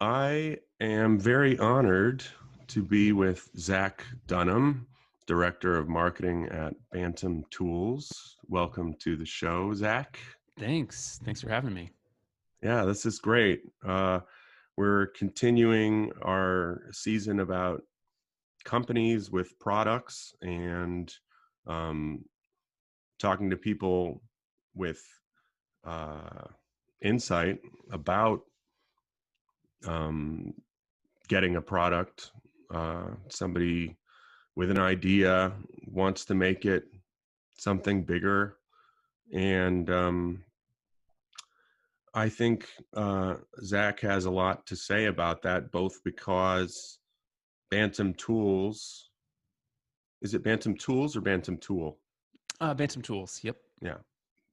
I am very honored to be with Zach Dunham, Director of Marketing at Bantam Tools. Welcome to the show, Zach. Thanks. Thanks for having me. Yeah, this is great. We're continuing our season about companies with products and um, talking to people with insight about um, getting a product. Somebody with an idea wants to make it something bigger. And I think Zach has a lot to say about that, both because Bantam Tools, is it Bantam Tools or Bantam Tool? Bantam Tools. Yep. Yeah.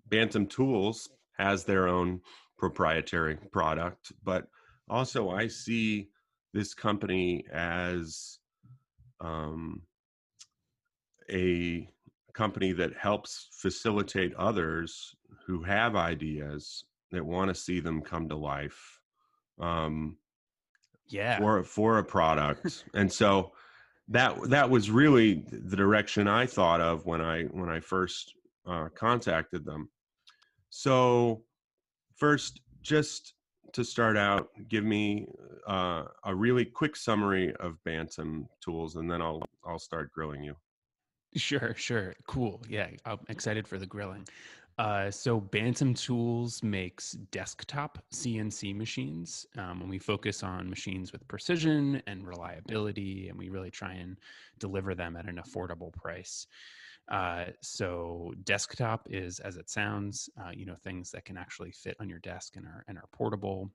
Bantam Tools has their own proprietary product, but also I see this company as a company that helps facilitate others who have ideas that want to see them come to life um, Yeah. for a product. And so that was really the direction I thought of when I first contacted them. So first, just to start out, give me a really quick summary of Bantam Tools, and then I'll start grilling you. Sure. Cool. Yeah. I'm excited for the grilling. So Bantam Tools makes desktop CNC machines. And we focus on machines with precision and reliability, and we really try and deliver them at an affordable price. So desktop is, as it sounds, things that can actually fit on your desk and are portable.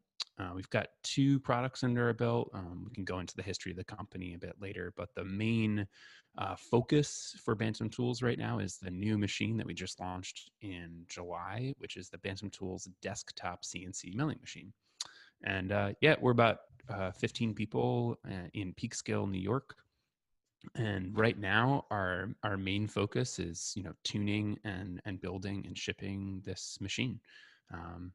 We've got two products under our belt. We can go into the history of the company a bit later, but the main focus for Bantam Tools right now is the new machine that we just launched in July, which is the Bantam Tools Desktop CNC milling machine. And we're about 15 people in Peekskill, New York. And right now, our main focus is tuning and building and shipping this machine. Um,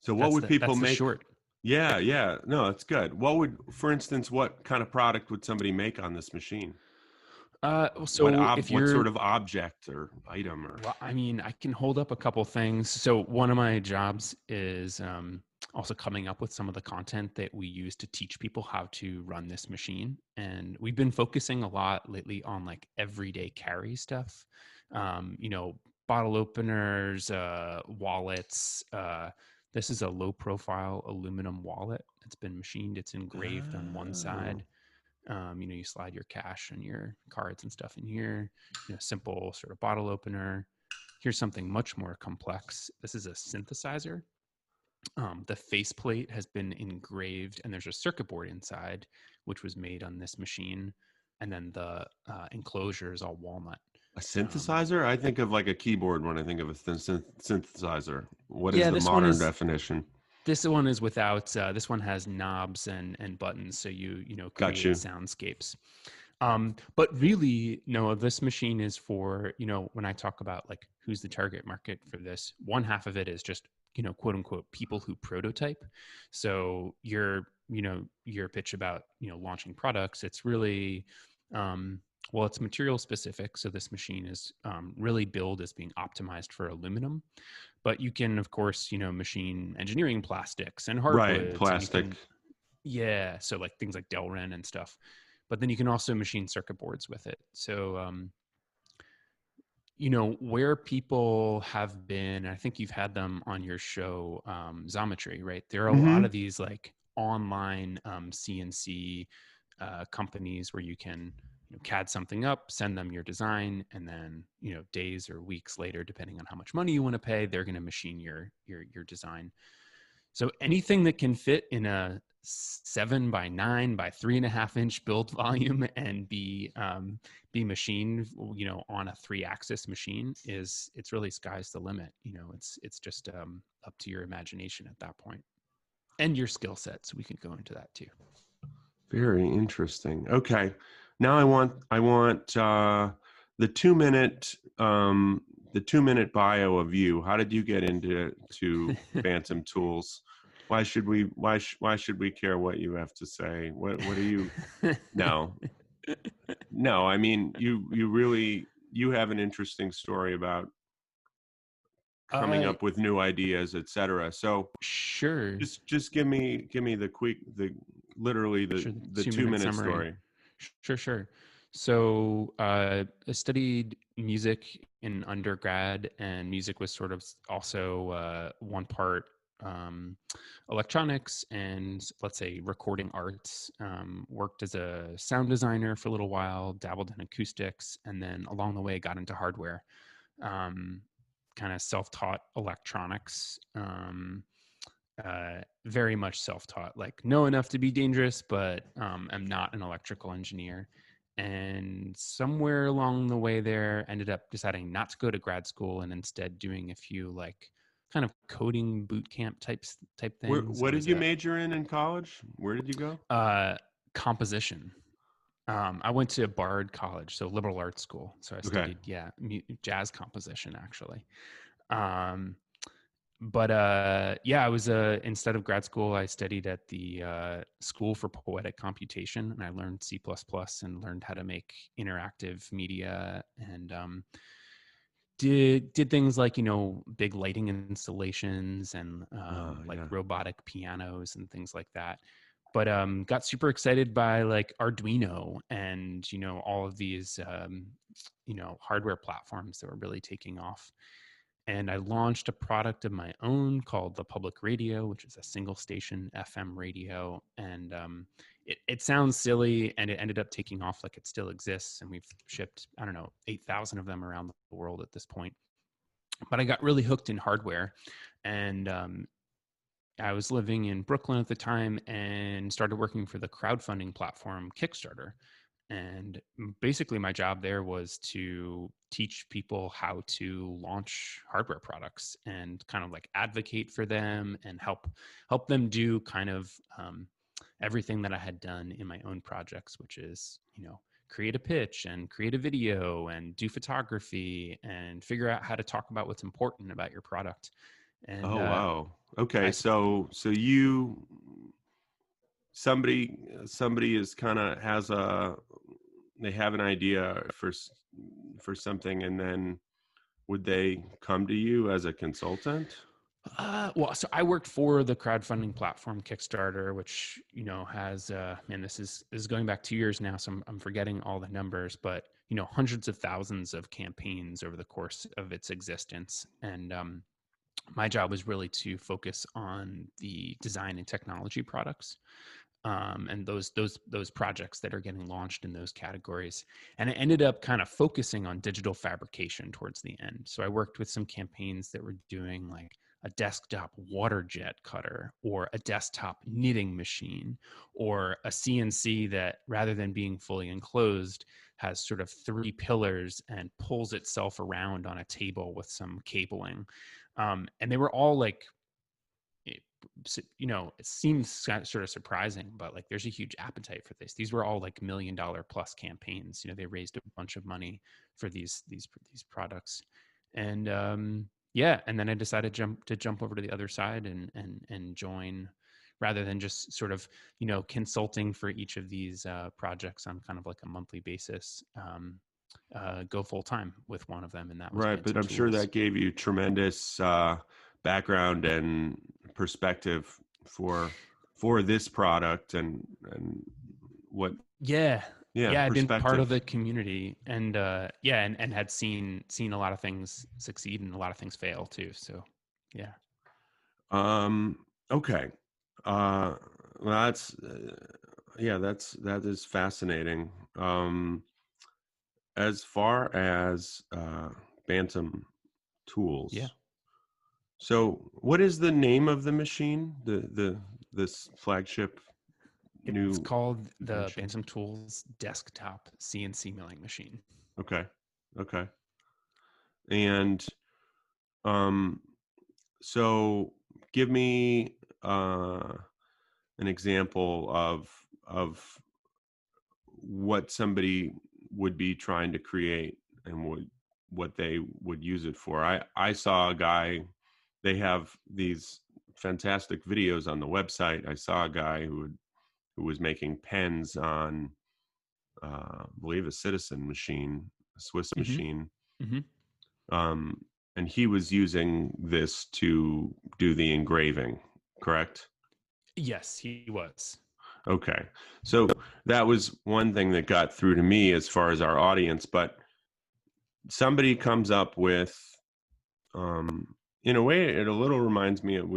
So what would people that's the make? short. Yeah. No, it's good. What would, for instance, what kind of product would somebody make on this machine? So if What you're sort of object or item or? Well, I mean, I can hold up a couple things. So one of my jobs is also coming up with some of the content that we use to teach people how to run this machine. And we've been focusing a lot lately on like everyday carry stuff. Bottle openers, wallets. This is a low profile aluminum wallet. It's been machined. It's engraved on one Oh, side. You slide your cash and your cards and stuff in here. Simple sort of bottle opener. Here's something much more complex. This is a synthesizer. The faceplate has been engraved, and there's a circuit board inside, which was made on this machine. And then the enclosure is all walnut. a Um, synthesizer? I think of like a keyboard when I think of a synthesizer. What is yeah, the modern definition? this one is without. This one has knobs and buttons, so Got create you. soundscapes. But really, Noah, this machine is for, when I talk about like who's the target market for this, one half of it is just, quote unquote, people who prototype. So your pitch about, launching products, it's really, it's material specific. So this machine is really billed as being optimized for aluminum, but you can, of course, machine engineering plastics and Right, hardwoods, and you plastic. can, yeah, so like things like Delrin and stuff. But then you can also machine circuit boards with it. So, where people have been, I think you've had them on your show, Xometry, right? There are a lot Mm-hmm. of these like online CNC companies where you can CAD something up, send them your design, and then days or weeks later, depending on how much money you want to pay, they're going to machine your design. So anything that can fit in a 7 by 9 by 3.5 inch build volume and be machined, on a 3-axis machine, it's really sky's the limit. It's just up to your imagination at that point and your skill set. So we can go into that too. Very interesting. Okay. Now I want the 2 minute the 2 minute bio of you. How did you get into Bantam Tools? why should we care what you have to say? What are you? No, no. I mean, you really you have an interesting story about coming uh, up with new ideas, etc. So sure. just give me the literally Sure, the the 2 minute 2 minute summary. story. Sure, sure. So I studied music in undergrad, and music was sort of also one part um, electronics and, let's say, recording arts. Worked as a sound designer for a little while, dabbled in acoustics, and then along the way got into hardware. Um, kind of self-taught electronics. Very much self-taught, like know enough to be dangerous, but am not an electrical engineer. And somewhere along the way there, ended up deciding not to go to grad school and instead doing a few like kind of coding boot camp type things. What did you major in college? Where did you go? Composition. I went to Bard College, so liberal arts school. So I Okay. studied, jazz composition actually. Um, but yeah, I was instead of grad school, I studied at the School for Poetic Computation, and I learned C++ and learned how to make interactive media, and did things like big lighting installations and like Yeah. robotic pianos and things like that. But got super excited by like Arduino and all of these hardware platforms that were really taking off. And I launched a product of my own called the Public Radio, which is a single station FM radio. And it sounds silly, and it ended up taking off like it still exists. And we've shipped, I don't know, 8,000 of them around the world at this point. But I got really hooked in hardware. And I was living in Brooklyn at the time and started working for the crowdfunding platform Kickstarter. And basically, my job there was to teach people how to launch hardware products and kind of like advocate for them and help them do kind of everything that I had done in my own projects, which is create a pitch and create a video and do photography and figure out how to talk about what's important about your product. And Oh wow. Okay, I so you somebody is kind of has a they have an idea for something, and then would they come to you as a consultant? well, so I worked for the crowdfunding platform Kickstarter, which has man, this is going back 2 years now, so I'm forgetting all the numbers, but hundreds of thousands of campaigns over the course of its existence. And my job was really to focus on the design and technology products, and those projects that are getting launched in those categories. And I ended up kind of focusing on digital fabrication towards the end. So I worked with some campaigns that were doing like a desktop waterjet cutter or a desktop knitting machine or a CNC that, rather than being fully enclosed, has sort of three pillars and pulls itself around on a table with some cabling. And they were all like, it, it seems sort of surprising, but like there's a huge appetite for this. These were all like $1 million plus campaigns. They raised a bunch of money for these products. And yeah, and then I decided to jump over to the other side and join, rather than just sort of consulting for each of these projects on kind of like a monthly basis. Go full time with one of them, and that was Right, but Bantam I'm sure Tools. that gave you tremendous background and perspective for this product and what Yeah. yeah Yeah, I'd been part of perspective. the community, and yeah, and had seen a lot of things succeed and a lot of things fail too. So yeah. Um, okay. Uh, well, that's yeah, that is fascinating. As far as Bantam Yeah. Tools, so what is the name of the machine? This flagship It's new called the invention? Bantam Tools Desktop CNC milling machine. Okay, okay, and um, so give me an example of what somebody would be trying to create and what they would use it for. I saw a guy, they have these fantastic videos on the website. I saw a guy who was making pens on, I believe, a Citizen machine, a Swiss Mm-hmm. machine. Mm-hmm. And he was using this to do the engraving, correct? Yes, he was. Okay. So that was one thing that got through to me as far as our audience, but somebody comes up with, in a way, it a little reminds me of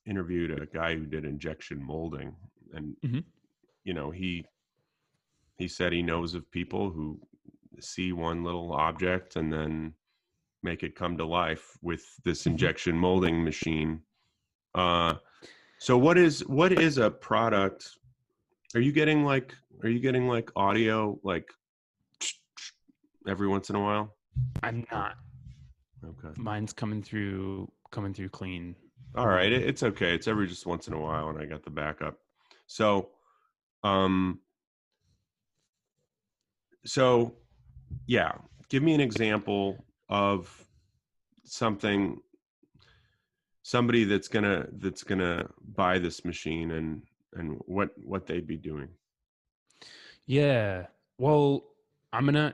interviewed a guy who did injection molding, and Mm-hmm. he said he knows of people who see one little object and then make it come to life with this Mm-hmm. injection molding machine. So what is a product? Are you getting like audio like every once in a while? I'm not. Okay. Mine's coming through clean. All right. It's okay. It's every just once in a while, and I got the backup. So, um, so yeah, give me an example of something, somebody that's gonna buy this machine and what they'd be doing. Yeah. Well, I'm gonna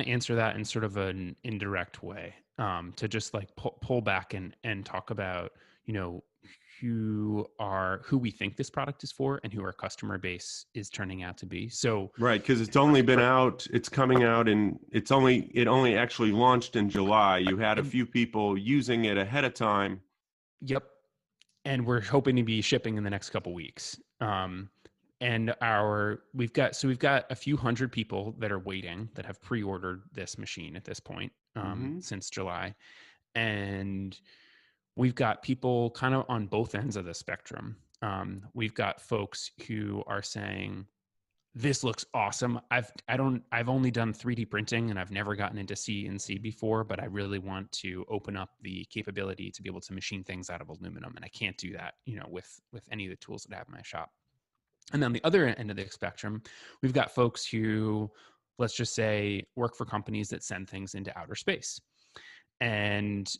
answer that in sort of an indirect way, to just like pull back and talk about, you know, who we think this product is for and who our customer base is turning out to be. So Right, because it's only been out. It's coming out, and it only actually launched in July. You had a and, few people using it ahead of time. yep, and we're hoping to be shipping in the next couple weeks. And we've got a few hundred people that are waiting that have pre-ordered this machine at this point, Hmm. since July, and we've got people kind of on both ends of the spectrum. We've got folks who are saying, this looks awesome. I've only done 3D printing and I've never gotten into CNC before, but I really want to open up the capability to be able to machine things out of aluminum, and I can't do that, with any of the tools that I have in my shop. And then the other end of the spectrum, we've got folks who, let's just say, work for companies that send things into outer space, and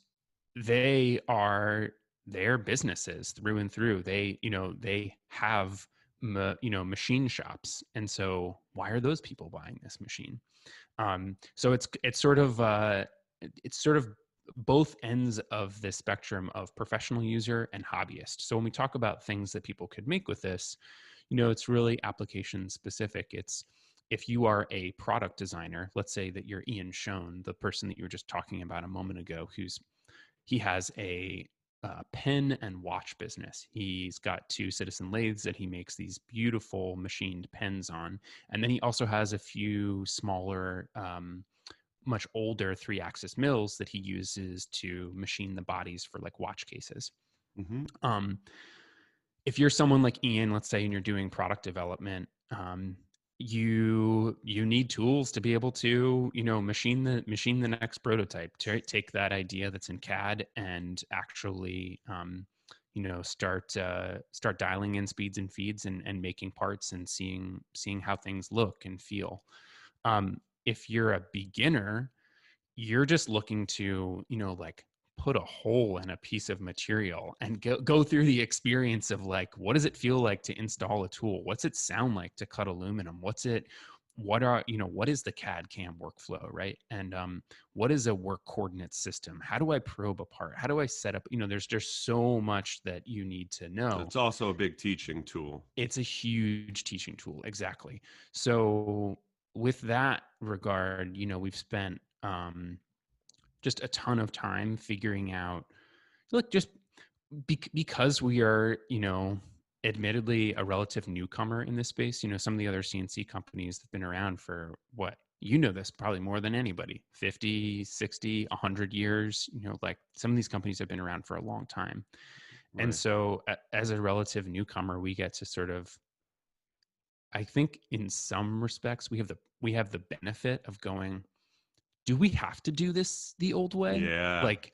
their businesses through and through. They have machine shops, and so why are those people buying this machine? So it's sort of both ends of the spectrum of professional user and hobbyist. So when we talk about things that people could make with this, it's really application specific. It's, if you are a product designer, let's say that you're Ian Schoen, the person that you were just talking about a moment ago, he has a pen and watch business. He's got 2 Citizen lathes that he makes these beautiful machined pens on, and then he also has a few smaller, much older 3-axis mills that he uses to machine the bodies for like watch cases. Hmm. Um, if you're someone like Ian, let's say, and you're doing product development, you need tools to be able to machine the next prototype, to take that idea that's in CAD and actually start dialing in speeds and feeds and making parts and seeing how things look and feel. If you're a beginner, you're just looking to like put a hole in a piece of material and go through the experience of like, what does it feel like to install a tool? What's it sound like to cut aluminum? What is the CAD CAM workflow, right? And what is a work coordinate system? How do I probe a part? How do I set up? There's just so much that you need to So know. it's also a big teaching tool. It's a huge teaching tool. Exactly. So with that regard, we've spent just a ton of time figuring out, look, just because we are, admittedly a relative newcomer in this space. Some of the other CNC companies have been around for what, this probably more than anybody, 50, 60, 100 years. Like, some of these companies have been around for a long time. And Right. so as a relative newcomer, we get to sort of, I think in some respects, we have the benefit of going, do we have to do this the old way? Yeah. Like,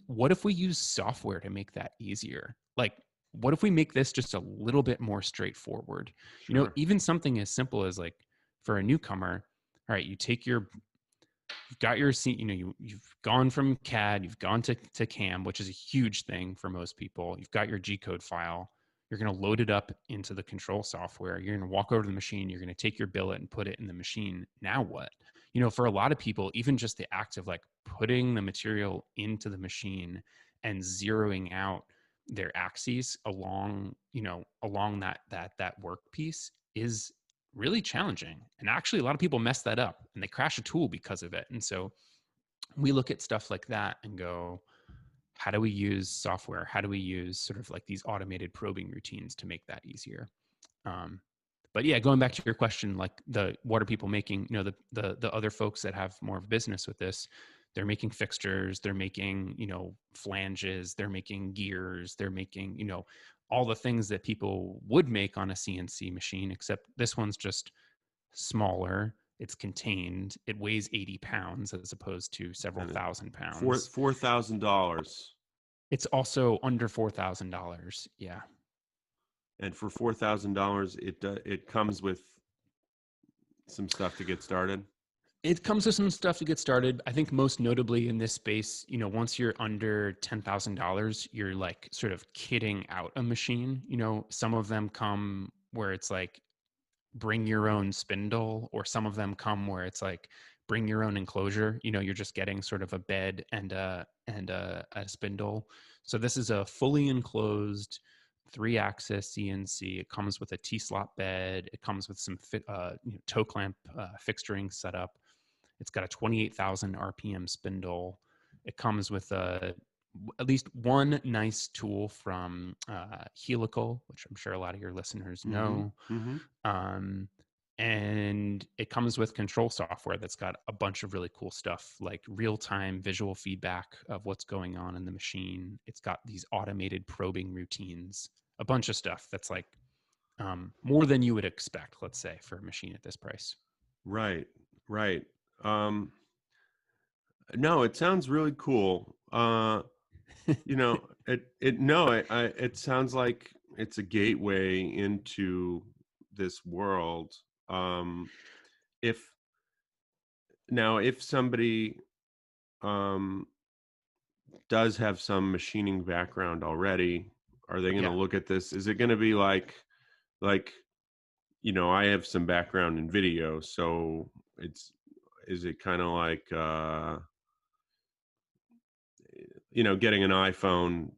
what if we use software to make that easier? Like, what if we make this just a little bit more straightforward? Sure. Even something as simple as, like, for a newcomer, all right, you take your you've got your you've gone from CAD, you've gone to CAM, which is a huge thing for most people. You've got your G-code file. You're going to load it up into the control software. You're going to walk over to the machine. You're going to take your billet and put it in the machine. Now what? For a lot of people, even just the act of like putting the material into the machine and zeroing out their axes along, along that work piece is really challenging. And actually, a lot of people mess that up and they crash a tool because of it. And so we look at stuff like that and go, how do we use software? How do we use sort of like these automated probing routines to make that easier? But yeah, going back to your question, like what are people making? The other folks that have more of a business with this, they're making fixtures, they're making, flanges, they're making gears, they're making, all the things that people would make on a CNC machine, except this one's just smaller. It's contained. It weighs 80 pounds as opposed to several thousand pounds. $4,000. It's also under $4,000. Yeah. And for $4,000, it comes with some stuff to get started. It comes with some stuff to get started. I think most notably in this space, once you're under $10,000, you're like sort of kitting out a machine. Some of them come where it's like bring your own spindle, or some of them come where it's like bring your own enclosure. You're just getting sort of a bed and a spindle. So this is a fully enclosed 3-axis CNC. It comes with a T-slot bed. It comes with some toe clamp fixturing setup. It's got a 28,000 RPM spindle. It comes with at least one nice tool from Helical, which I'm sure a lot of your listeners know. And it comes with control software that's got a bunch of really cool stuff, like real-time visual feedback of what's going on in the machine. It's got these automated probing routines, a bunch of stuff that's like more than you would expect, let's say, for a machine at this price. Right. No, it sounds really cool. It sounds like it's a gateway into this world. If somebody does have some machining background already, are they going to look at this? Is it going to be like I have some background in video, so is it kind of like getting an iPhone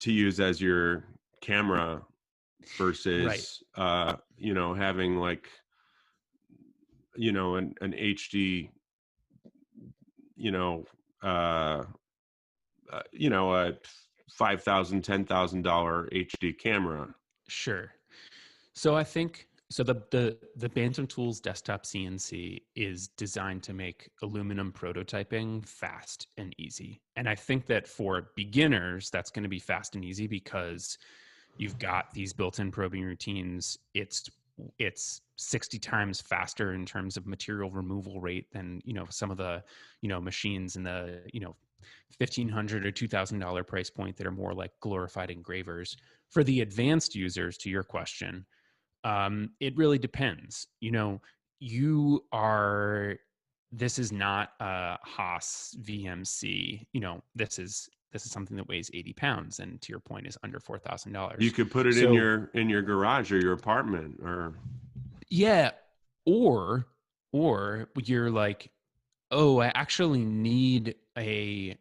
to use as your camera versus having like an HD a $5,000, $10,000 HD camera? Sure. So I think the Bantam Tools Desktop CNC is designed to make aluminum prototyping fast and easy. And I think that for beginners, that's going to be fast and easy because you've got these built-in probing routines. It's 60 times faster in terms of material removal rate than, some of the, machines in the, $1,500 or $2,000 price point that are more like glorified engravers. For the advanced users, to your question, it really depends. This is not a Haas VMC. This is something that weighs 80 pounds, and to your point, is under $4,000. You could put it in your garage or your apartment, or or you're like, oh, I actually need a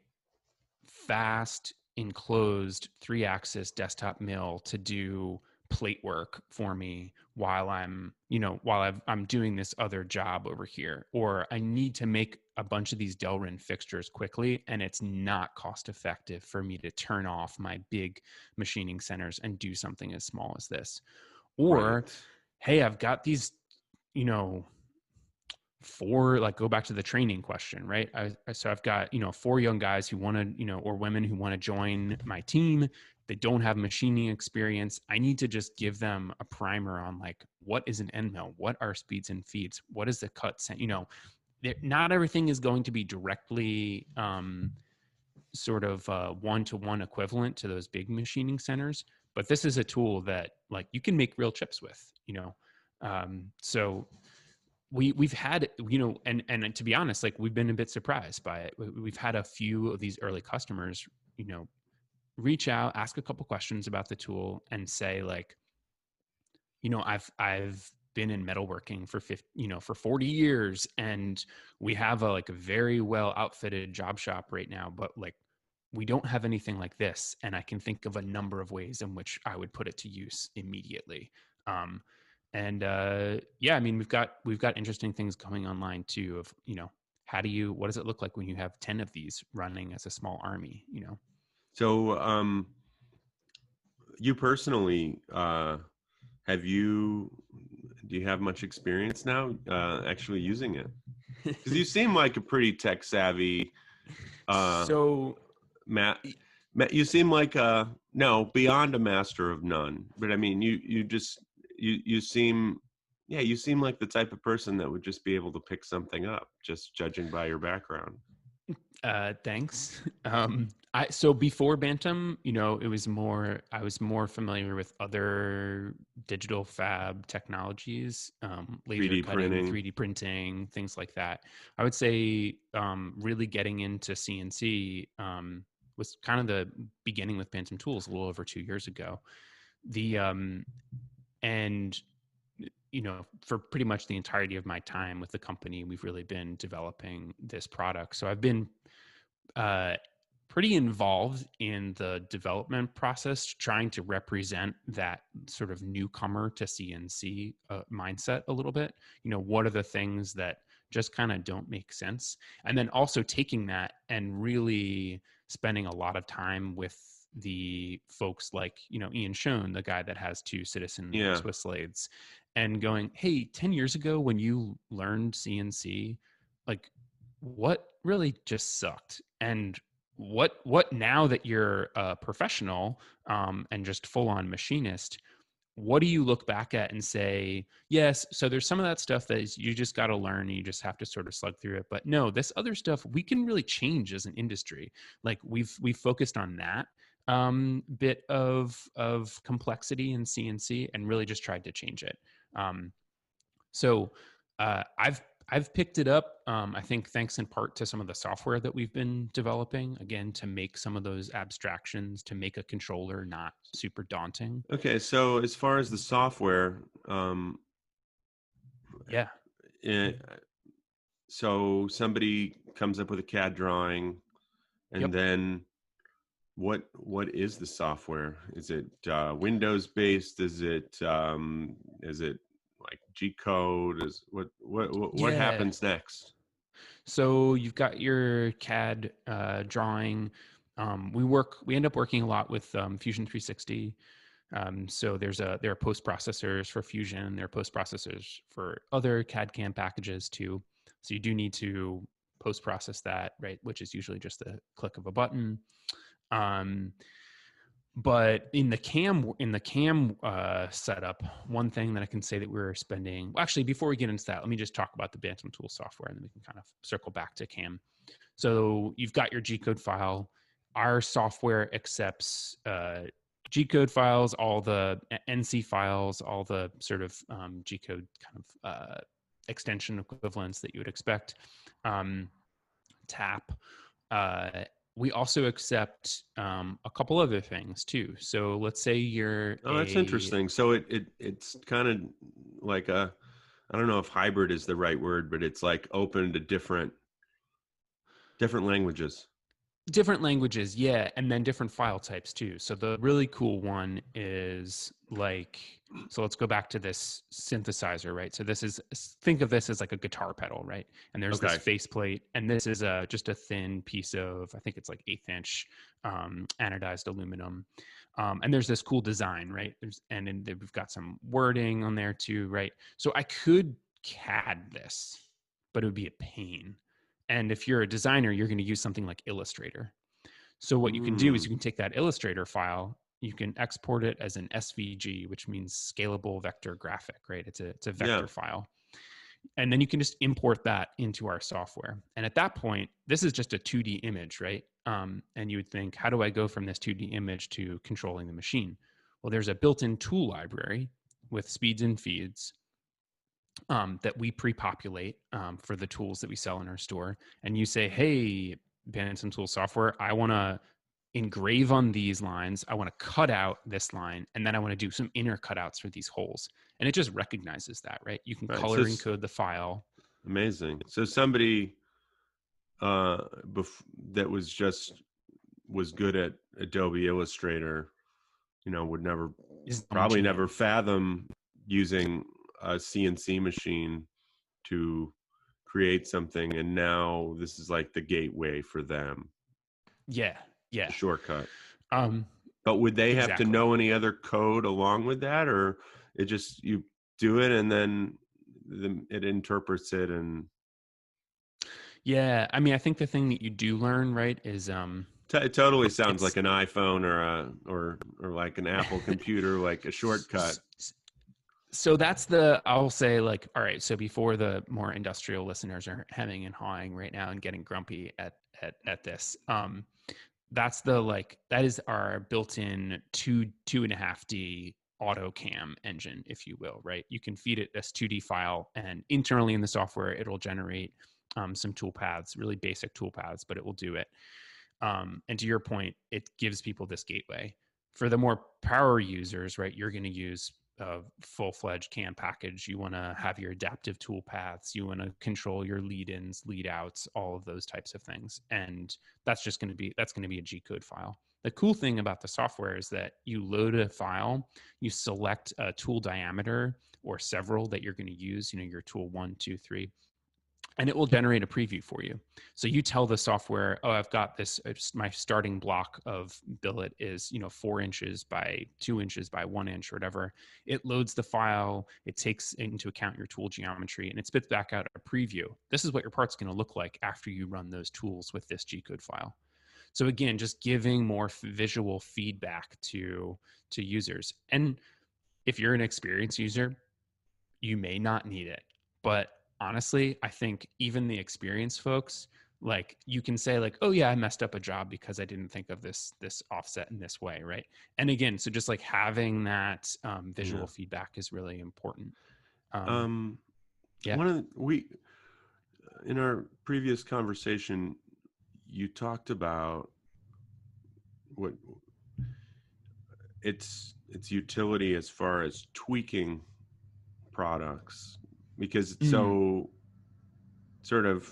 fast enclosed 3-axis desktop mill to do plate work for me while I'm doing this other job over here, or I need to make a bunch of these Delrin fixtures quickly and it's not cost effective for me to turn off my big machining centers and do something as small as this. Or hey, I've got these, go back to the training question, right? So I've got, 4 young guys who want to, or women who want to join my team. They don't have machining experience. I need to just give them a primer on like, what is an end mill? What are speeds and feeds? What is the cut? Not everything is going to be directly sort of one-to-one equivalent to those big machining centers, but this is a tool that like you can make real chips with, So we've had, and to be honest, like we've been a bit surprised by it. We've had a few of these early customers, reach out, ask a couple questions about the tool, and say like, I've been in metalworking for 40 years, and we have a very well outfitted job shop right now, but like we don't have anything like this, and I can think of a number of ways in which I would put it to use immediately. Um, and yeah, I mean, we've got interesting things going online too. Of what does it look like when you have 10 of these running as a small army? So, you personally, do you have much experience now actually using it? Because you seem like a pretty tech savvy. So Matt, you seem like beyond a master of none. But I mean, you seem, yeah, you seem like the type of person that would just be able to pick something up, just judging by your background. Thanks. So before Bantam, I was more familiar with other digital fab technologies, laser 3D cutting, printing. 3D printing, things like that. I would say really getting into CNC was kind of the beginning with Bantam Tools a little over 2 years ago. And for pretty much the entirety of my time with the company, we've really been developing this product. So I've been pretty involved in the development process, trying to represent that sort of newcomer to CNC mindset a little bit. What are the things that just kind of don't make sense? And then also taking that and really spending a lot of time with the folks like, Ian Schoen, the guy that has 2 Citizen Swiss lathes, and going, hey, 10 years ago when you learned CNC, like what really just sucked? And what now that you're a professional and just full on machinist, what do you look back at and say, yes, so there's some of that stuff that is, you just got to learn and you just have to sort of slug through it. But no, this other stuff we can really change as an industry. Like we've focused on that bit of complexity in CNC and really just tried to change it. So I've picked it up. I think thanks in part to some of the software that we've been developing, again, to make some of those abstractions, to make a controller not super daunting. Okay, so as far as the software, Yeah. So somebody comes up with a CAD drawing, and Yep. then what is the software? Is it Windows based? Is it like G code? Is what Yeah. happens next? So you've got your CAD drawing. We end up working a lot with Fusion 360. So there are post processors for Fusion. There are post processors for other CAD CAM packages too. So you do need to post process that, right? Which is usually just the click of a button. But in the cam setup, one thing that I can say that we're spending, well, actually, before we get into that, let me just talk about the Bantam Tools software, and then we can kind of circle back to cam. So you've got your G code file. Our software accepts G code files, all the NC files, all the sort of G code kind of extension equivalents that you would expect. TAP. We also accept a couple other things too. So let's say you're that's interesting. So it's kind of like I don't know if hybrid is the right word, but it's like open to different languages. Different languages, yeah, and then different file types too. So the really cool one is so let's go back to this synthesizer, right? So think of this as like a guitar pedal, right? And there's this faceplate, and this is just a thin piece of, I think it's like 1/8 inch anodized aluminum. And there's this cool design, right? And then we've got some wording on there too, right? So I could CAD this, but it would be a pain. And if you're a designer, you're going to use something like Illustrator. So what you can do is you can take that Illustrator file, you can export it as an SVG, which means scalable vector graphic, right? It's a vector file. And then you can just import that into our software. And at that point, this is just a 2D image, right? And you would think, how do I go from this 2D image to controlling the machine? Well, there's a built-in tool library with speeds and feeds. that we pre-populate for the tools that we sell in our store. And you say, hey, Bantam Tools software, I want to engrave on these lines. I want to cut out this line, and then I want to do some inner cutouts for these holes. And it just recognizes that, right? You can Right. color encode the file. Amazing. So somebody uh, that was good at Adobe Illustrator, would probably never fathom using a CNC machine to create something, and now this is like the gateway for them. Yeah, yeah. Shortcut. Um, But would they have to exactly. know any other code along with that, or it just you do it and then it interprets it? And Yeah, I mean, I think the thing that you do learn, right, is it totally sounds it's like an iPhone or like an Apple computer, like a shortcut. so that's I'll say, like, all right, so before the more industrial listeners are hemming and hawing right now and getting grumpy at this, that is our built-in 2.5D auto cam engine, if you will, right? You can feed it this 2D file, and internally in the software it'll generate some tool paths, really basic tool paths, but it will do it. And to your point, it gives people this gateway. For the more power users, right, you're going to use a full-fledged cam package. You want to have your adaptive tool paths. You want to control your lead-ins, lead-outs, all of those types of things. And that's going to be a G-code file. The cool thing about the software is that you load a file, you select a tool diameter or several that you're going to use, your tool 1, 2, 3, and it will generate a preview for you. So you tell the software, oh, I've got this, my starting block of billet is, 4 inches by 2 inches by 1 inch or whatever. It loads the file, it takes into account your tool geometry, and it spits back out a preview. This is what your part's going to look like after you run those tools with this G-code file. So again, just giving more visual feedback to users. And if you're an experienced user, you may not need it. But honestly, I think even the experienced folks, like, you can say, like, oh yeah, I messed up a job because I didn't think of this offset in this way, right? And again, so just like having that visual feedback is really important. Yeah. One of in our previous conversation, you talked about what its utility as far as tweaking products, because it's so sort of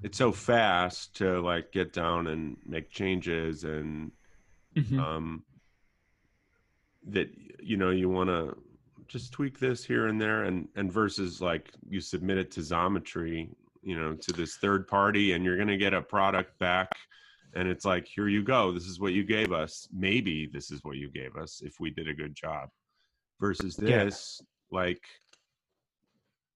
it's so fast to like get down and make changes, and that you want to just tweak this here and there, and versus like you submit it to Xometry, to this third party, and you're going to get a product back, and it's like, here you go, this is what you gave us, maybe this is what you gave us if we did a good job, versus this, like,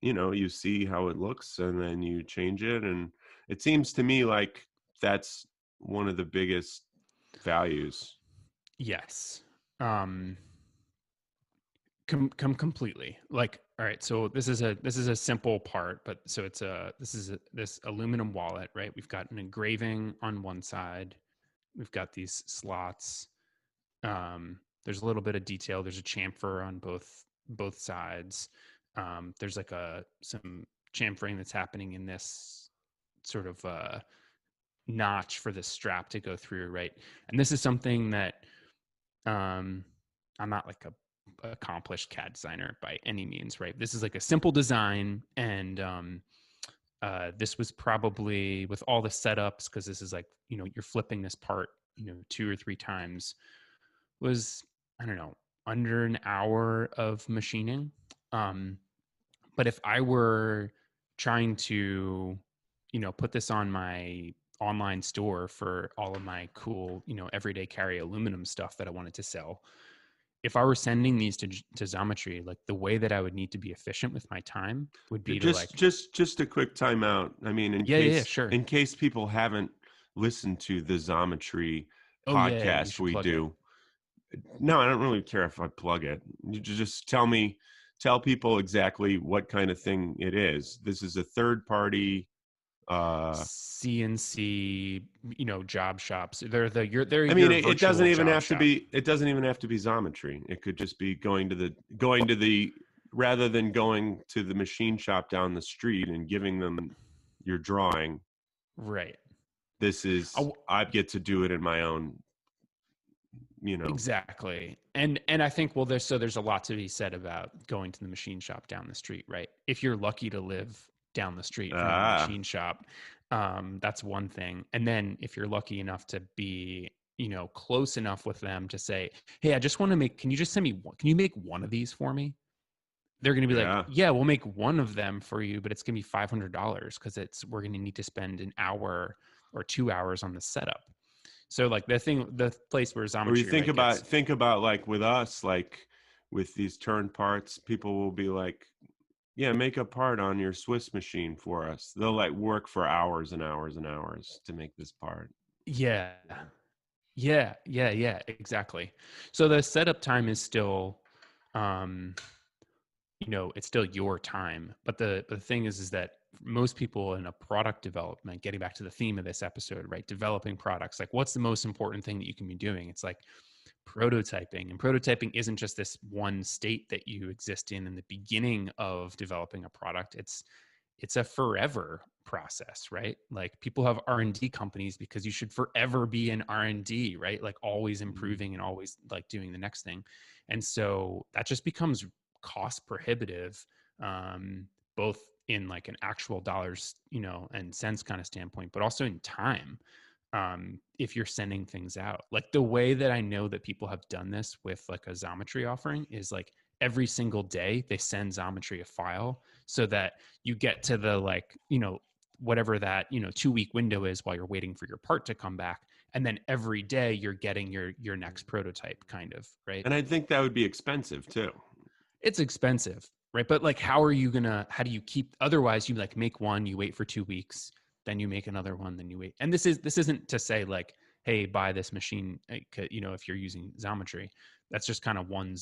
you see how it looks and then you change it. And it seems to me like that's one of the biggest values. Yes. Completely. Like, all right, so this is a simple part, but so this aluminum wallet, right? We've got an engraving on one side, we've got these slots, there's a little bit of detail, there's a chamfer on both sides, there's like some chamfering that's happening in this sort of notch for the strap to go through, right? And this is something that I'm not like a accomplished CAD designer by any means, right? This is like a simple design, and this was probably, with all the setups, because this is like, you're flipping this part 2 or 3 times, was, I don't know, under an hour of machining. But if I were trying to put this on my online store for all of my cool everyday carry aluminum stuff that I wanted to sell, if I were sending these to Xometry, like, the way that I would need to be efficient with my time would be to, like, just a quick timeout. I mean, sure. in case people haven't listened to the Xometry podcast, podcast we do. No, I don't really care if I plug it. You just tell people exactly what kind of thing it is. This is a third party CNC, job shops. They're it doesn't even have shop. to be Xometry. It could just be going to the rather than going to the machine shop down the street and giving them your drawing, Right. this is, Oh, I get to do it in my own, you know. exactly. And I think, well, there's a lot to be said about going to the machine shop down the street, right? If you're lucky to live down the street from a Ah, machine shop, that's one thing. And then if you're lucky enough to be, close enough with them to say, hey, I just want to can you just send me one, can you make one of these for me? They're going to be like, yeah. yeah, we'll make one of them for you, but it's going to be $500 because we're going to need to spend an hour or 2 hours on the setup. So like the place where Or you Xometry, right, think about like with us, like with these turn parts, people will be like, yeah, make a part on your Swiss machine for us. They'll like work for hours and hours and hours to make this part. yeah, yeah, exactly. So the setup time is still, um, it's still your time. But the thing is that most people in a product development, getting back to the theme of this episode, right, developing products, like what's the most important thing that you can be doing? It's like prototyping. And prototyping isn't just this one state that you exist in the beginning of developing a product. It's a forever process, right? Like people have R&D companies because you should forever be in R&D, right? Like always improving and always like doing the next thing. And so that just becomes cost prohibitive, both in like an actual dollars, and cents kind of standpoint, but also in time. If you're sending things out, like the way that I know that people have done this with like a Xometry offering is like every single day they send Xometry a file so that you get to the like, whatever that, 2-week window is while you're waiting for your part to come back. And then every day you're getting your next prototype kind of, right? And I think that would be expensive too. It's expensive, right? But like, how do you keep, otherwise you like make one, you wait for 2 weeks, then you make another one, then you wait. And this isn't to say like, hey, buy this machine, if you're using Xometry. That's just kind of one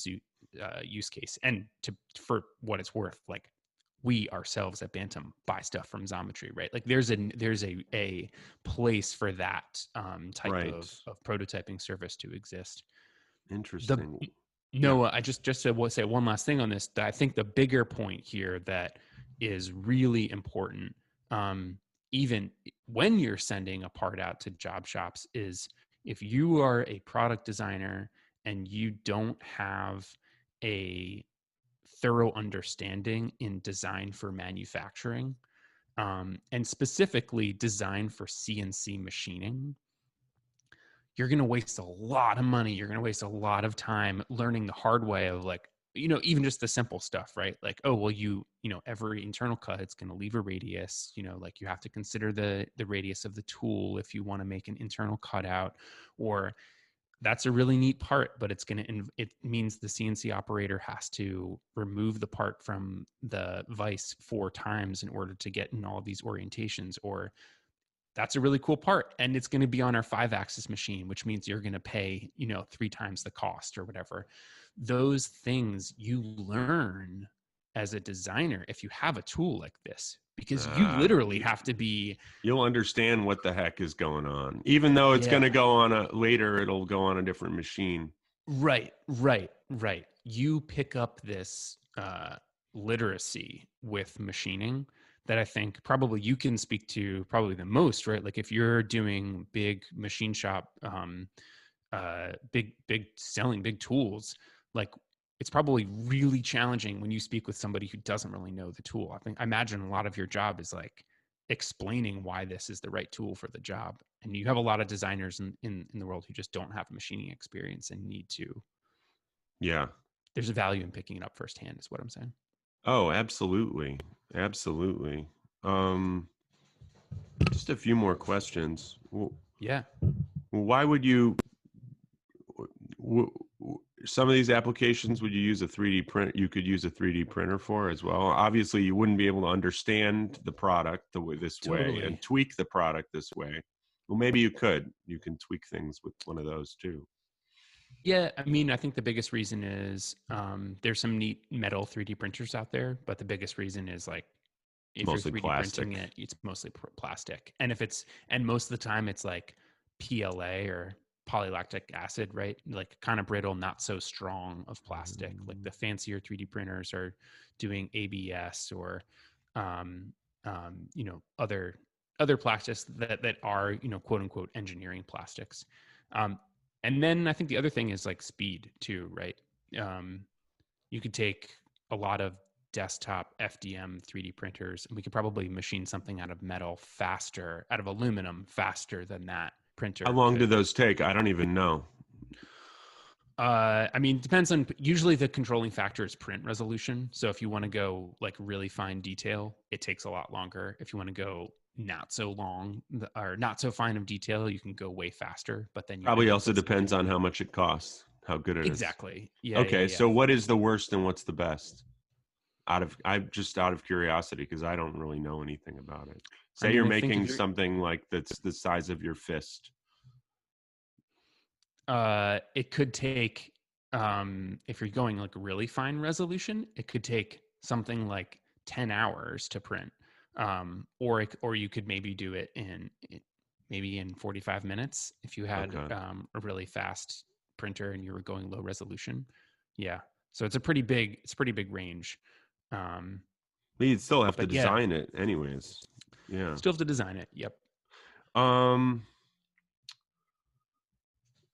use case. And for what it's worth, like we ourselves at Bantam buy stuff from Xometry, right? Like there's a place for that type Right. of prototyping service to exist. The Interesting. Yeah. Noah, I just to say one last thing on this. I think the bigger point here that is really important, even when you're sending a part out to job shops, is if you are a product designer and you don't have a thorough understanding in design for manufacturing, and specifically design for CNC machining, you're going to waste a lot of money. You're going to waste a lot of time learning the hard way of like, even just the simple stuff, right? Like, oh, well, every internal cut, it's going to leave a radius, like you have to consider the radius of the tool if you want to make an internal cutout, or that's a really neat part, but it means the CNC operator has to remove the part from the vise 4 times in order to get in all of these orientations, or that's a really cool part and it's going to be on our 5-axis machine, which means you're going to pay 3 times the cost or whatever. Those things you learn as a designer if you have a tool like this, because you Ah, literally have to be, you'll understand what the heck is going on. Even though it's going to yeah, go on later, it'll go on a different machine. right. You pick up this literacy with machining that I think probably you can speak to probably the most, right? Like if you're doing big machine shop, big selling big tools, like it's probably really challenging when you speak with somebody who doesn't really know the tool. I imagine a lot of your job is like explaining why this is the right tool for the job. And you have a lot of designers in the world who just don't have machining experience and need to. Yeah. There's a value in picking it up firsthand, is what I'm saying. Oh, absolutely. Absolutely. Um, just a few more questions. Yeah. Why would you, some of these applications, would you use a 3D print? You could use a 3D printer for as well. Obviously, you wouldn't be able to understand the product this way Totally. and tweak the product this way. Well, maybe you could. You can tweak things with one of those too. Yeah, I mean, I think the biggest reason is there's some neat metal 3D printers out there, but the biggest reason is like if you're Mostly 3D printing plastic. it, it's mostly plastic. And most of the time it's like PLA or polylactic acid, right? Like kind of brittle, not so strong of plastic. Like the fancier 3D printers are doing ABS or, other plastics that are, quote unquote engineering plastics. And then I think the other thing is like speed too, right? You could take a lot of desktop FDM 3D printers, and we could probably machine something out of metal faster, out of aluminum faster than that printer How long do could. those take? I don't even know. I mean, depends on, usually the controlling factor is print resolution. So if you want to go like really fine detail, it takes a lot longer. If you want to go not so long or not so fine of detail, you can go way faster, but then you Probably end up also with depends on how much it costs, how good it is. exactly. Yeah, yeah, Okay, yeah. so what is the worst and what's the best? I'm just out of curiosity because I don't really know anything about it. I Say mean, you're I think if making you're something like that's the size of your fist. it could take, if you're going like really fine resolution, it could take something like 10 hours to print. Or you could maybe do it maybe in 45 minutes if you had Okay. a really fast printer and you were going low resolution. Yeah. So it's a pretty big range. Um, But you'd still have to but yeah, design it anyways. Yeah. still have to design it. Yep. Um,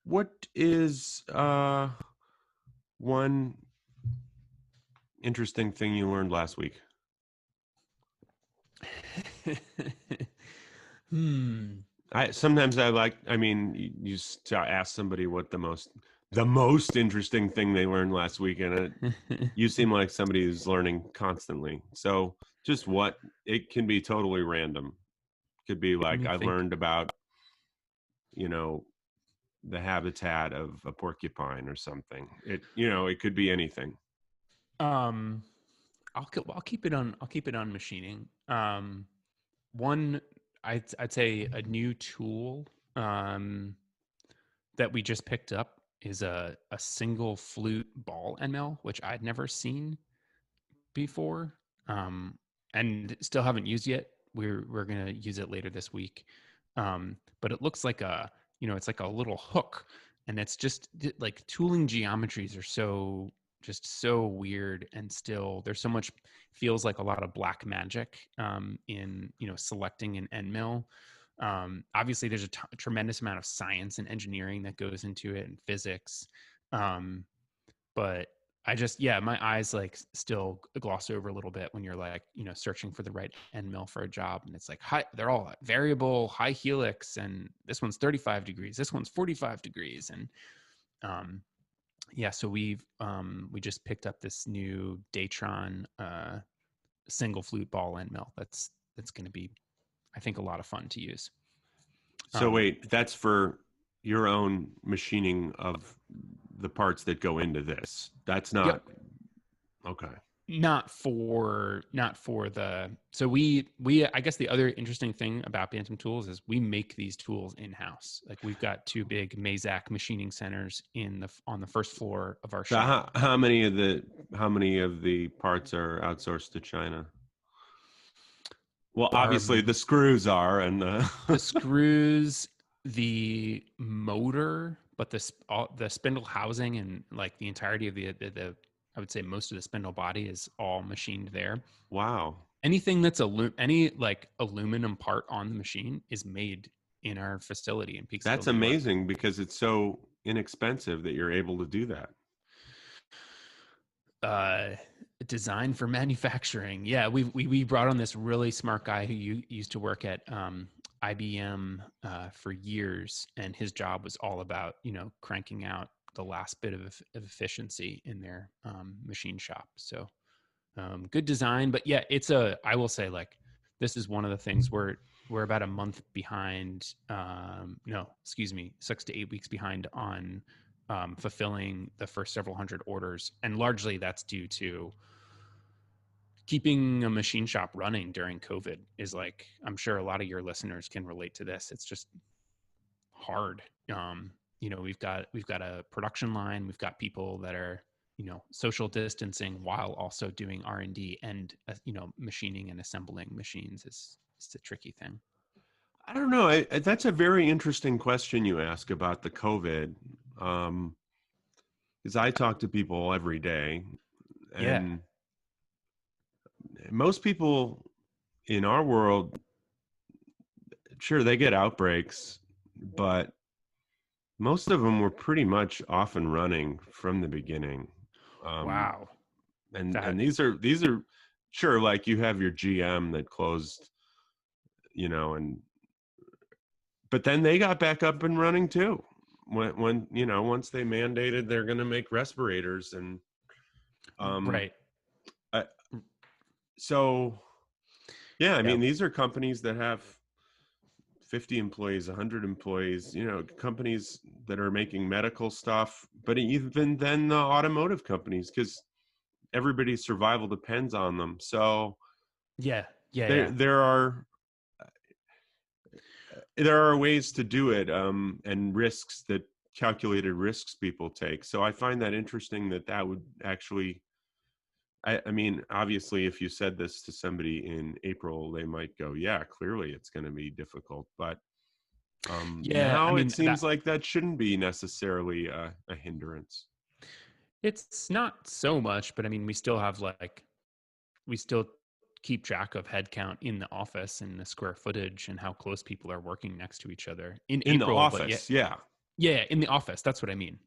what is one interesting thing you learned last week? Hmm. I mean, you ask somebody what the most interesting thing they learned last week, and you seem like somebody who's learning constantly. So just what, it can be totally random. Could be Let like, me I think. learned about, you know, the habitat of a porcupine or something. It could be anything. Um, I'll keep it on machining. One, I'd say a new tool that we just picked up is a single flute ball end mill, which I'd never seen before, um, and still haven't used yet. We're gonna use it later this week, but it looks like it's like a little hook, and it's just like tooling geometries are just so weird, and still there's so much, feels like a lot of black magic in selecting an end mill. Obviously, there's a tremendous amount of science and engineering that goes into it, and physics. Um, but I just, yeah, my eyes like still gloss over a little bit when you're like, searching for the right end mill for a job. And it's like, they're all variable, high helix, and this one's 35 degrees, this one's 45 degrees. And yeah, so we just picked up this new Datron single flute ball end mill. That's going to be, I think, a lot of fun to use. So wait, that's for your own machining of the parts that go into this. That's not Yep. okay. Not for the, so we I guess the other interesting thing about Bantam Tools is we make these tools in-house. Like we've got two big Mazak machining centers on the first floor of our So shop. how many of the parts are outsourced to China? Well, Our obviously the screws are, and the screws, the motor, but the spindle housing and like the entirety of the I would say most of the spindle body is all machined there. wow, Anything that's any like aluminum part on the machine is made in our facility in Peekskill, that's New York. amazing because it's so inexpensive that you're able to do that. uh Design for manufacturing. Yeah, we brought on this really smart guy who used to work at IBM for years, and his job was all about cranking out the last bit of efficiency in their machine shop. So good design, but yeah, I will say, like, this is one of the things where we're about a month behind, no, excuse me, 6 to 8 weeks behind on fulfilling the first several hundred orders, and largely that's due to keeping a machine shop running during COVID. Is like, I'm sure a lot of your listeners can relate to this. It's just hard. We've got a production line, we've got people that are social distancing while also doing R&D, and machining and assembling machines is a tricky thing. I don't know. That's a very interesting question you ask about the COVID, because I talk to people every day, Yeah. and most people in our world, sure, they get outbreaks, but most of them were pretty much off and running from the beginning. Um, Wow. and That, these are sure, like you have your GM that closed, and but then they got back up and running too. When once they mandated they're going to make respirators, and um, right. I, so yeah, I Yeah. mean these are companies that have 50 employees, 100 employees, companies that are making medical stuff, but even then the automotive companies, because everybody's survival depends on them. So Yeah. Yeah. there Yeah. there are there are ways to do it, and risks that calculated risks people take. So I find that interesting that would actually, I mean, obviously, if you said this to somebody in April, they might go, yeah, clearly it's going to be difficult. But Yeah. I now it mean, seems like that shouldn't be necessarily a hindrance. it's not so much, but I mean, we still keep track of headcount in the office and the square footage and how close people are working next to each other in In the April. But yeah, office, yeah. yeah, in the office. That's what I mean.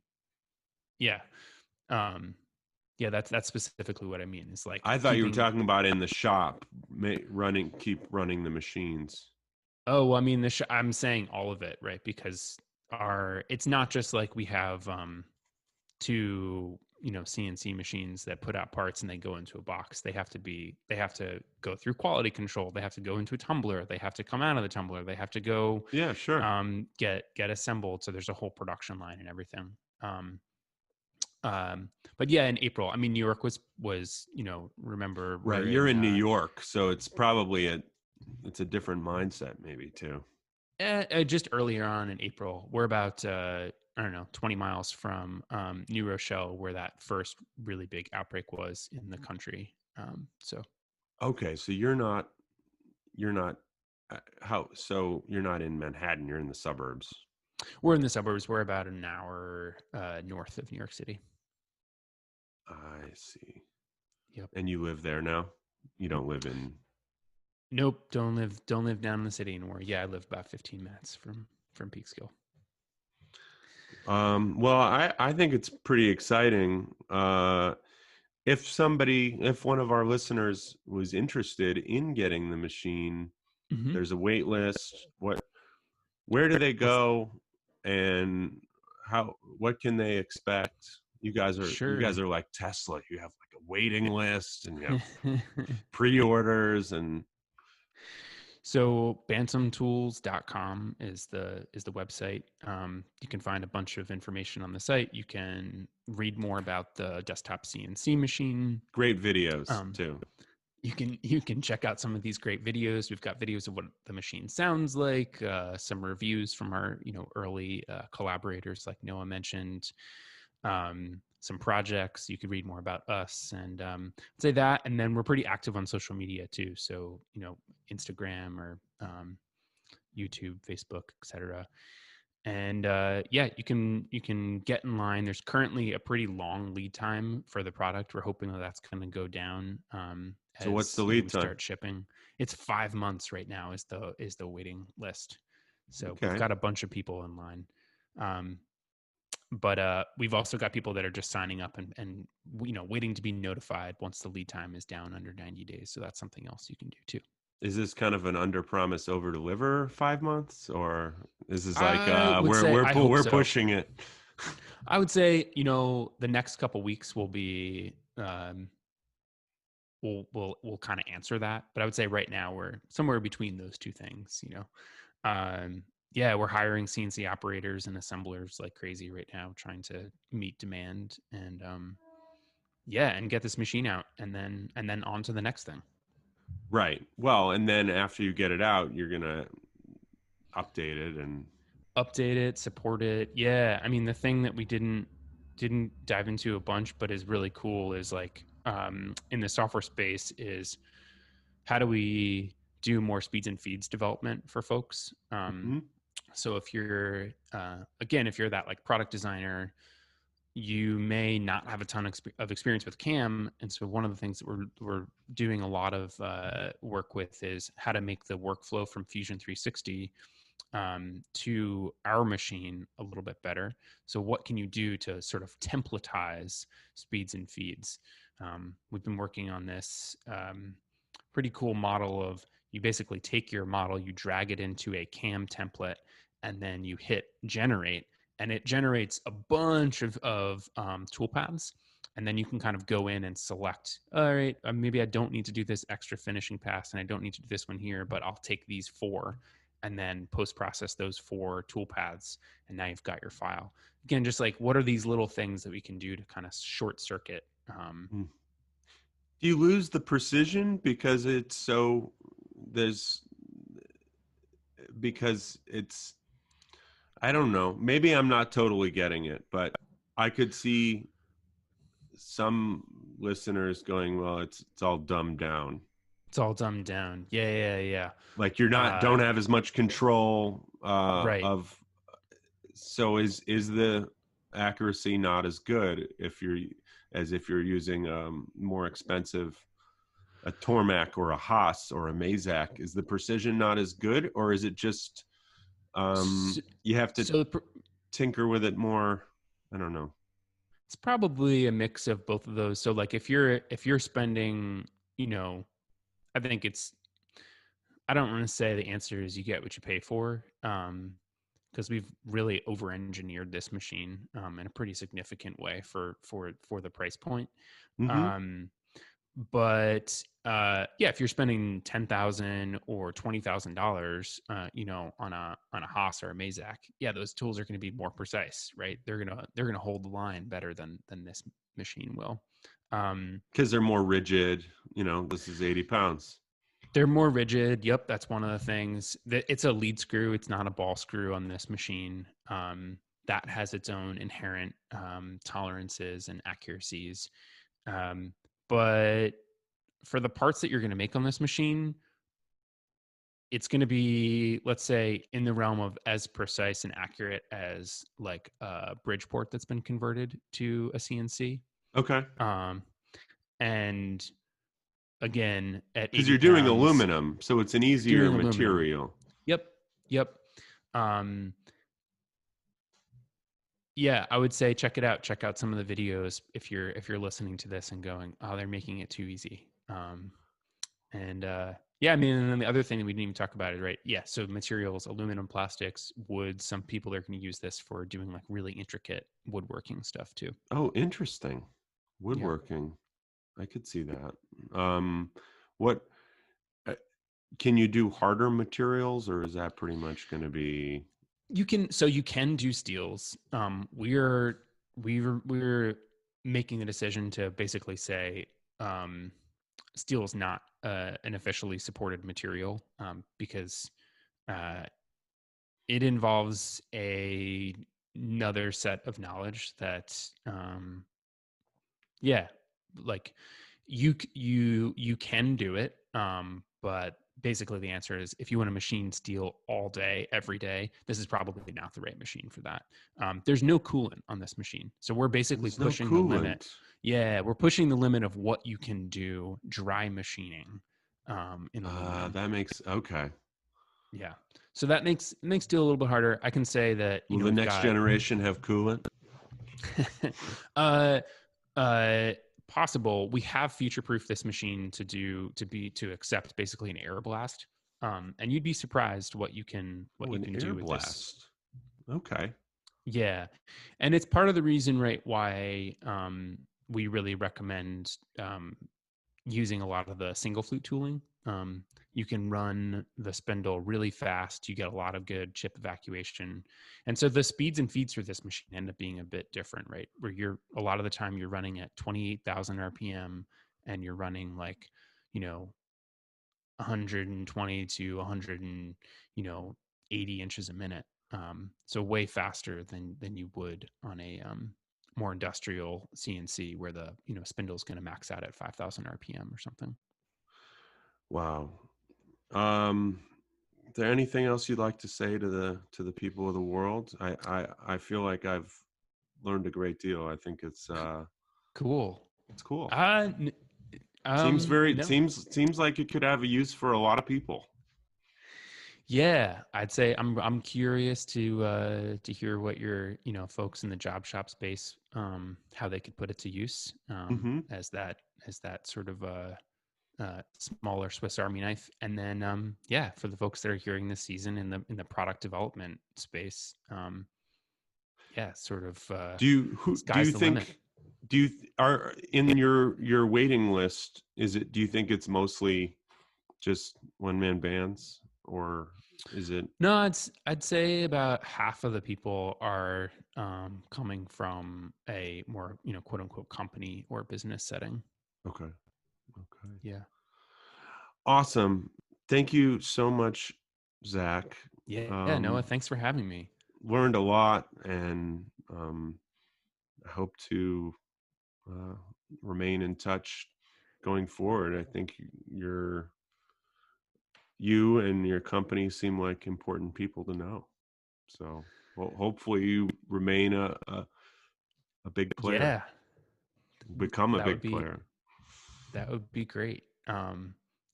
Yeah. Um, yeah, that's specifically what I mean. Is like I thought you were keeping. talking about in the shop, keep running the machines. Oh, I mean, I'm saying all of it, right? Because it's not just like we have two, CNC machines that put out parts and they go into a box. They have to go through quality control. They have to go into a tumbler. They have to come out of the tumbler. They have to go Yeah, sure. get assembled. So there's a whole production line and everything. Um, but yeah, in April, I mean, New York was remember Right. we're You're in in New York, so it's probably it's a different mindset maybe too. just earlier on in April. We're about I don't know 20 miles from New Rochelle, where that first really big outbreak was in the country. So Okay, so you're not how so you're not in Manhattan, you're in the suburbs. we're in the suburbs. We're about an hour north of New York City. I see. Yep. And you live there now? You don't live in Nope. Don't live down in the city anymore. Yeah, I live about 15 minutes from Peekskill. well, I think it's pretty exciting. If one of our listeners was interested in getting the machine, Mm-hmm. there's a wait list. Where do they go, and what can they expect? You guys are Sure. like Tesla. You have like a waiting list, and you have pre-orders, and So bantamtools.com is the website. You can find a bunch of information on the site. You can read more about the desktop CNC machine. great videos Um, too. you can check out some of these great videos. We've got videos of what the machine sounds like, some reviews from our early collaborators like Noah mentioned, some projects. You could read more about us, and I'd say that. And then we're pretty active on social media too. So Instagram or YouTube, Facebook, etc. And yeah, you can get in line. There's currently a pretty long lead time for the product. We're hoping that that's going to go down So what's the as lead we time? start shipping. It's 5 months right now is the waiting list. So we've Okay. got a bunch of people in line. Um, but we've also got people that are just signing up and waiting to be notified once the lead time is down under 90 days. So that's something else you can do too. Is this kind of an under promise over deliver 5 months, or is this like I would we're say we're I pu- hope we're so. pushing it? I would say the next couple weeks will be we'll kind of answer that, but I would say right now we're somewhere between those two things. Yeah, we're hiring CNC operators and assemblers like crazy right now, trying to meet demand and yeah, and get this machine out, and then on to the next thing. Right. Well, and then after you get it out, you're gonna update it, and Update it, support it. Yeah, I mean the thing that we didn't dive into a bunch, but is really cool is like in the software space is how do we do more speeds and feeds development for folks. Mhm. So if you're, again, if you're that like product designer, you may not have a ton of experience with CAM. And so one of the things that we're doing a lot of work with is how to make the workflow from Fusion 360 to our machine a little bit better. So what can you do to sort of templatize speeds and feeds? We've been working on this pretty cool model of you basically take your model, you drag it into a CAM template, and then you hit generate, and it generates a bunch of tool paths. And then you can kind of go in and select, all right, maybe I don't need to do this extra finishing pass and I don't need to do this one here, but I'll take these 4 and then post-process those 4 tool paths. And now you've got your file. Again, just like what are these little things that we can do to kind of short circuit? Mm. Do you lose the precision because it's so there's because it's I don't know. Maybe I'm not totally getting it, but I could see some listeners going, "Well, it's all dumbed down." It's all dumbed down. Yeah. Like you're not Uh, don't have as much control right. of. So is the accuracy not as good if you're using more expensive a Tormac or a Haas or a Mazak? Is the precision not as good, or is it just So, you have to so tinker with it more? I don't know. it's probably a mix of both of those. So like if you're spending, I think it's I don't want to say the answer is you get what you pay for. Because we've really over-engineered this machine in a pretty significant way for the price point. Mm-hmm. Um, but yeah, if you're spending $10,000 or $20,000, on a Haas or a Mazak, yeah, those tools are going to be more precise, right? They're gonna hold the line better than this machine will. Because they're more rigid. This is 80 pounds. They're more rigid. Yep, that's one of the things. It's a lead screw. It's not a ball screw on this machine. That has its own inherent tolerances and accuracies. But for the parts that you're going to make on this machine, it's going to be, let's say, in the realm of as precise and accurate as like a Bridgeport that's been converted to a CNC. Okay. Um, and again, at Because 80 you're doing pounds, aluminum, so it's an you're easier doing aluminum. material. Yep. Yep. Um, yeah, I would say check it out. Check out some of the videos if you're listening to this and going, oh, they're making it too easy. And yeah, I mean, and then the other thing that we didn't even talk about is right. Yeah, so materials, aluminum, plastics, wood. Some people are going to use this for doing like really intricate woodworking stuff too. Oh, interesting. Yeah. Woodworking. I could see that. What uh, can you do harder materials, or is that pretty much going to be? You can do steels. We're making the decision to basically say steel is not an officially supported material because uh, it involves another set of knowledge that yeah, like you can do it, but basically the answer is if you want to machine steel all day every day, this is probably not the right machine for that. There's no coolant on this machine, so we're basically There's no pushing the limit. coolant. Yeah, we're pushing the limit of what you can do dry machining in aluminum. That makes okay. Yeah, so that makes steel a little bit harder. I can say that Will the we've next got generation have coolant? uh uh possible. We have future proof this machine to accept basically an air blast. And you'd be surprised what you can Oh, an do air with this. blast. Okay. Yeah, and it's part of the reason, right, why we really recommend using a lot of the single flute tooling. You can run the spindle really fast. You get a lot of good chip evacuation. And so the speeds and feeds for this machine end up being a bit different, right? Where a lot of the time you're running at 28,000 RPM and you're running like, you know, 120 to 100 and, 80 inches a minute. So way faster than you would on a more industrial CNC where the, spindle is going to max out at 5,000 RPM or something. Wow. Is there anything else you'd like to say to the people of the world? I feel like I've learned a great deal. I think Cool. it's cool. N- no. Seems like it could have a use for a lot of people. Yeah, I'd say I'm curious to hear what your folks in the job shop space how they could put it to use Mm-hmm. as that sort of smaller Swiss Army knife, and then yeah, for the folks that are hearing this season in the product development space, yeah, sort of Do sky's you the limit. think are in your waiting list? Do you think it's mostly just one man bands, or is it No, I'd say about half of the people are coming from a more quote unquote company or business setting. okay? Okay, Yeah, awesome. Thank you so much, Zach. yeah, Noah, thanks for having me. Learned a lot, and I hope to uh, remain in touch going forward. I think you and your company seem like important people to know. So, well, hopefully you remain a big player, Yeah, become a that would big be player. that would be great.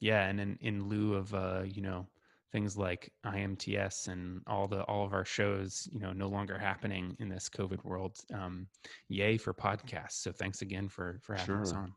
Yeah, and in lieu of things like IMTS and all of our shows no longer happening in this COVID world, yay for podcasts. So thanks again for having us Sure. on.